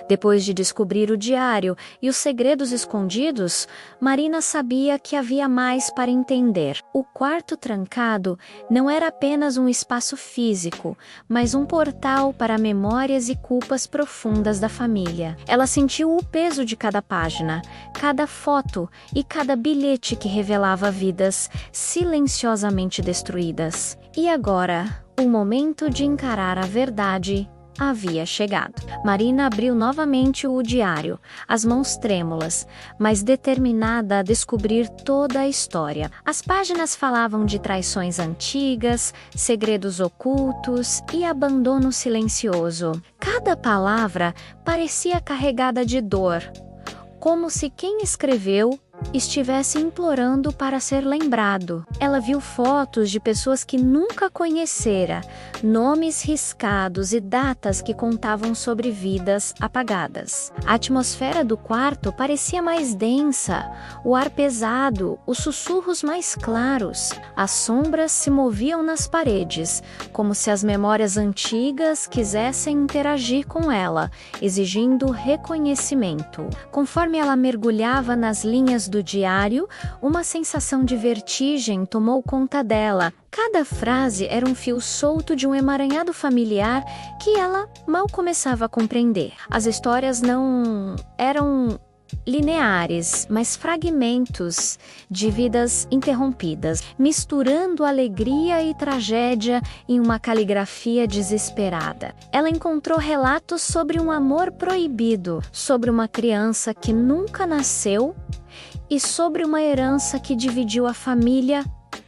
Depois de descobrir o diário e os segredos escondidos, Marina sabia que havia mais para entender. O quarto trancado não era apenas um espaço físico, mas um portal para memórias e culpas profundas da família. Ela sentiu o peso de cada página, cada foto e cada bilhete que revelava vidas silenciosamente destruídas. E agora, o momento de encarar a verdade havia chegado. Marina abriu novamente o diário, as mãos trêmulas, mas determinada a descobrir toda a história. As páginas falavam de traições antigas, segredos ocultos e abandono silencioso. Cada palavra parecia carregada de dor, como se quem escreveu estivesse implorando para ser lembrado. Ela viu fotos de pessoas que nunca conhecera, nomes riscados e datas que contavam sobre vidas apagadas. A atmosfera do quarto parecia mais densa, o ar pesado, os sussurros mais claros. As sombras se moviam nas paredes, como se as memórias antigas quisessem interagir com ela, exigindo reconhecimento. Conforme ela mergulhava nas linhas do diário, uma sensação de vertigem tomou conta dela. Cada frase era um fio solto de um emaranhado familiar que ela mal começava a compreender. As histórias não eram lineares, mas fragmentos de vidas interrompidas, misturando alegria e tragédia em uma caligrafia desesperada. Ela encontrou relatos sobre um amor proibido, sobre uma criança que nunca nasceu e sobre uma herança que dividiu a família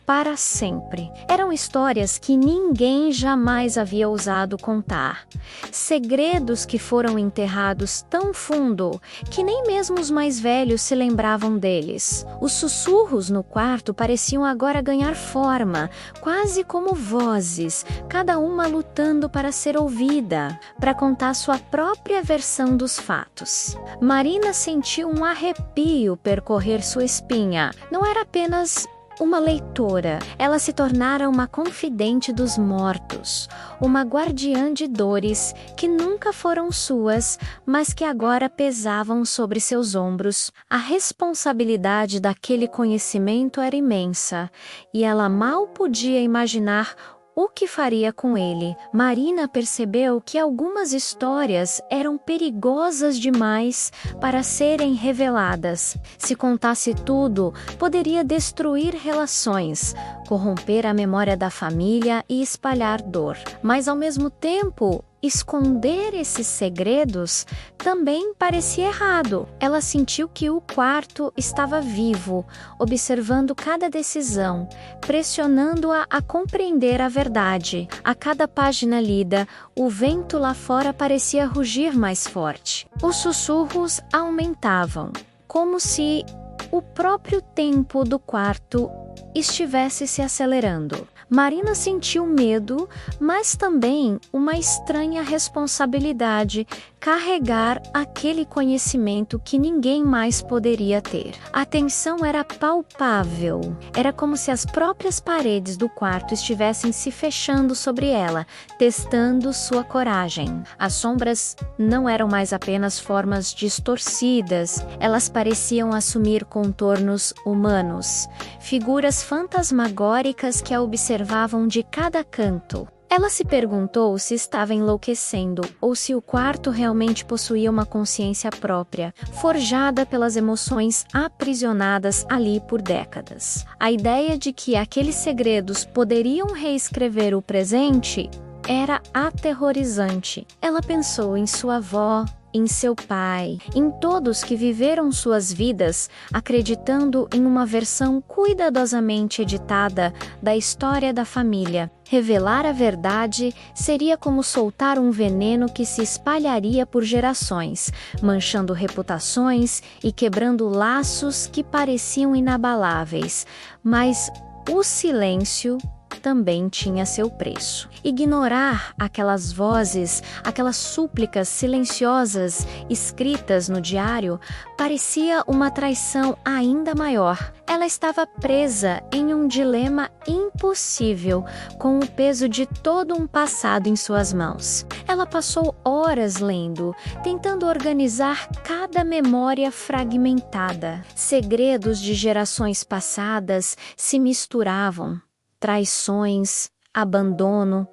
para sempre. Eram histórias que ninguém jamais havia ousado contar. Segredos que foram enterrados tão fundo que nem mesmo os mais velhos se lembravam deles. Os sussurros no quarto pareciam agora ganhar forma, quase como vozes, cada uma lutando para ser ouvida, para contar sua própria versão dos fatos. Marina sentiu um arrepio percorrer sua espinha. Não era apenas uma leitora, ela se tornara uma confidente dos mortos, uma guardiã de dores que nunca foram suas, mas que agora pesavam sobre seus ombros. A responsabilidade daquele conhecimento era imensa, e ela mal podia imaginar o que faria com ele. Marina percebeu que algumas histórias eram perigosas demais para serem reveladas. Se contasse tudo, poderia destruir relações, corromper a memória da família e espalhar dor. Mas, ao mesmo tempo, esconder esses segredos também parecia errado. Ela sentiu que o quarto estava vivo, observando cada decisão, pressionando-a a compreender a verdade. A cada página lida, o vento lá fora parecia rugir mais forte. Os sussurros aumentavam, como se o próprio tempo do quarto estivesse se acelerando. Marina sentiu medo, mas também uma estranha responsabilidade, carregar aquele conhecimento que ninguém mais poderia ter. A tensão era palpável. Era como se as próprias paredes do quarto estivessem se fechando sobre ela, testando sua coragem. As sombras não eram mais apenas formas distorcidas, elas pareciam assumir contornos humanos, figuras fantasmagóricas que a observavam de cada canto. Ela se perguntou se estava enlouquecendo ou se o quarto realmente possuía uma consciência própria, forjada pelas emoções aprisionadas ali por décadas. A ideia de que aqueles segredos poderiam reescrever o presente era aterrorizante. Ela pensou em sua avó, em seu pai, em todos que viveram suas vidas acreditando em uma versão cuidadosamente editada da história da família. Revelar a verdade seria como soltar um veneno que se espalharia por gerações, manchando reputações e quebrando laços que pareciam inabaláveis. Mas o silêncio também tinha seu preço. Ignorar aquelas vozes, aquelas súplicas silenciosas escritas no diário, parecia uma traição ainda maior. Ela estava presa em um dilema impossível, com o peso de todo um passado em suas mãos. Ela passou horas lendo, tentando organizar cada memória fragmentada. Segredos de gerações passadas se misturavam. Traições, abandono,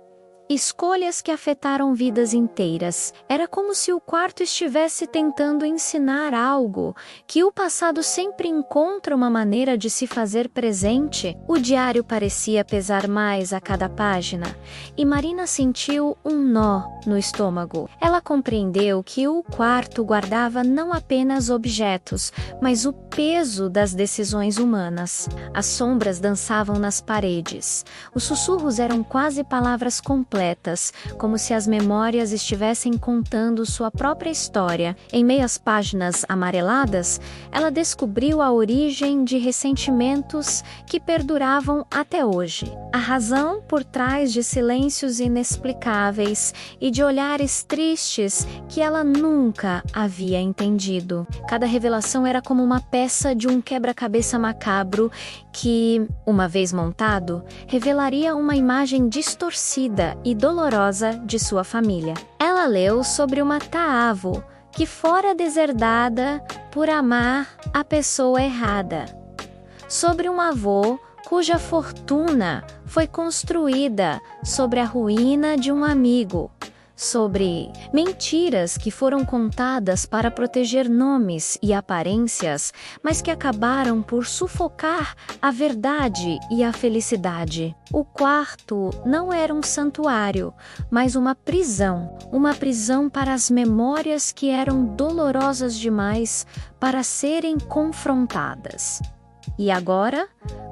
escolhas que afetaram vidas inteiras. Era como se o quarto estivesse tentando ensinar algo, que o passado sempre encontra uma maneira de se fazer presente. O diário parecia pesar mais a cada página, e Marina sentiu um nó no estômago. Ela compreendeu que o quarto guardava não apenas objetos, mas o peso das decisões humanas. As sombras dançavam nas paredes. Os sussurros eram quase palavras completas, como se as memórias estivessem contando sua própria história. Em meio às páginas amareladas, ela descobriu a origem de ressentimentos que perduravam até hoje. A razão por trás de silêncios inexplicáveis e de olhares tristes que ela nunca havia entendido. Cada revelação era como uma peça de um quebra-cabeça macabro que, uma vez montado, revelaria uma imagem distorcida e dolorosa de sua família. Ela leu sobre uma Taavo que fora deserdada por amar a pessoa errada, sobre um avô cuja fortuna foi construída sobre a ruína de um amigo, sobre mentiras que foram contadas para proteger nomes e aparências, mas que acabaram por sufocar a verdade e a felicidade. O quarto não era um santuário, mas uma prisão para as memórias que eram dolorosas demais para serem confrontadas. E agora,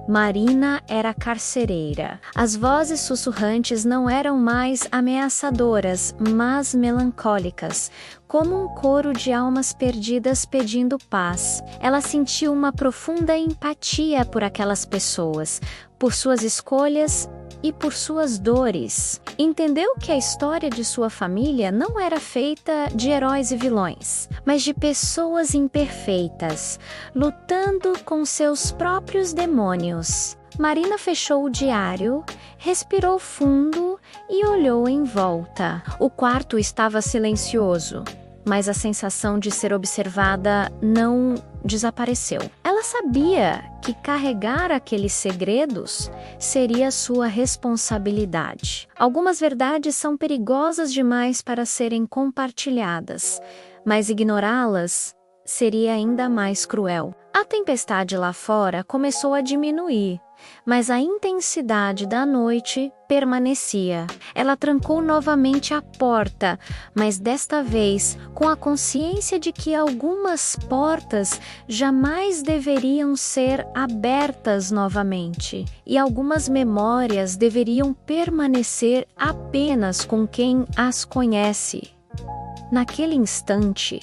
Marina era carcereira. As vozes sussurrantes não eram mais ameaçadoras, mas melancólicas, como um coro de almas perdidas pedindo paz. Ela sentiu uma profunda empatia por aquelas pessoas, por suas escolhas e por suas dores. Entendeu que a história de sua família não era feita de heróis e vilões, mas de pessoas imperfeitas, lutando com seus próprios demônios. Marina fechou o diário, respirou fundo e olhou em volta. O quarto estava silencioso, mas a sensação de ser observada não desapareceu. Ela sabia que carregar aqueles segredos seria sua responsabilidade. Algumas verdades são perigosas demais para serem compartilhadas, mas ignorá-las seria ainda mais cruel. A tempestade lá fora começou a diminuir, mas a intensidade da noite permanecia. Ela trancou novamente a porta, mas desta vez com a consciência de que algumas portas jamais deveriam ser abertas novamente, e algumas memórias deveriam permanecer apenas com quem as conhece. Naquele instante,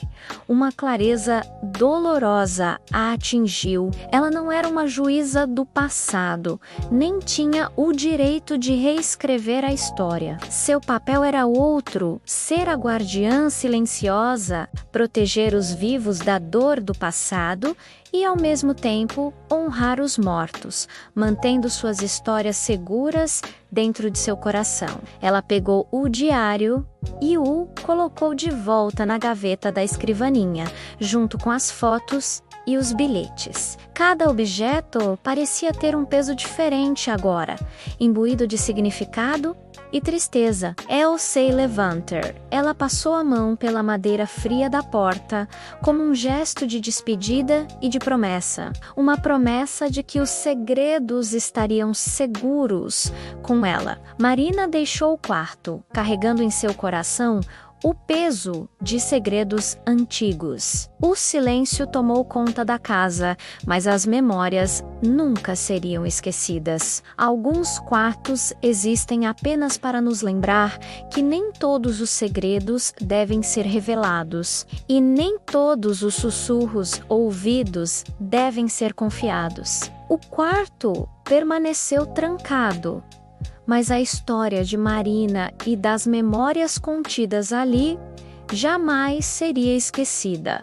uma clareza dolorosa a atingiu. Ela não era uma juíza do passado, nem tinha o direito de reescrever a história. Seu papel era outro: ser a guardiã silenciosa, proteger os vivos da dor do passado e, ao mesmo tempo, honrar os mortos, mantendo suas histórias seguras dentro de seu coração. Ela pegou o diário e o colocou de volta na gaveta da escrivaninha, junto com as fotos e os bilhetes. Cada objeto parecia ter um peso diferente agora, imbuído de significado e tristeza. Elsie Levanter. Ela passou a mão pela madeira fria da porta, como um gesto de despedida e de promessa. Uma promessa de que os segredos estariam seguros com ela. Marina deixou o quarto, carregando em seu coração o peso de segredos antigos. O silêncio tomou conta da casa, mas as memórias nunca seriam esquecidas. Alguns quartos existem apenas para nos lembrar que nem todos os segredos devem ser revelados, e nem todos os sussurros ouvidos devem ser confiados. O quarto permaneceu trancado, mas a história de Marina e das memórias contidas ali jamais seria esquecida.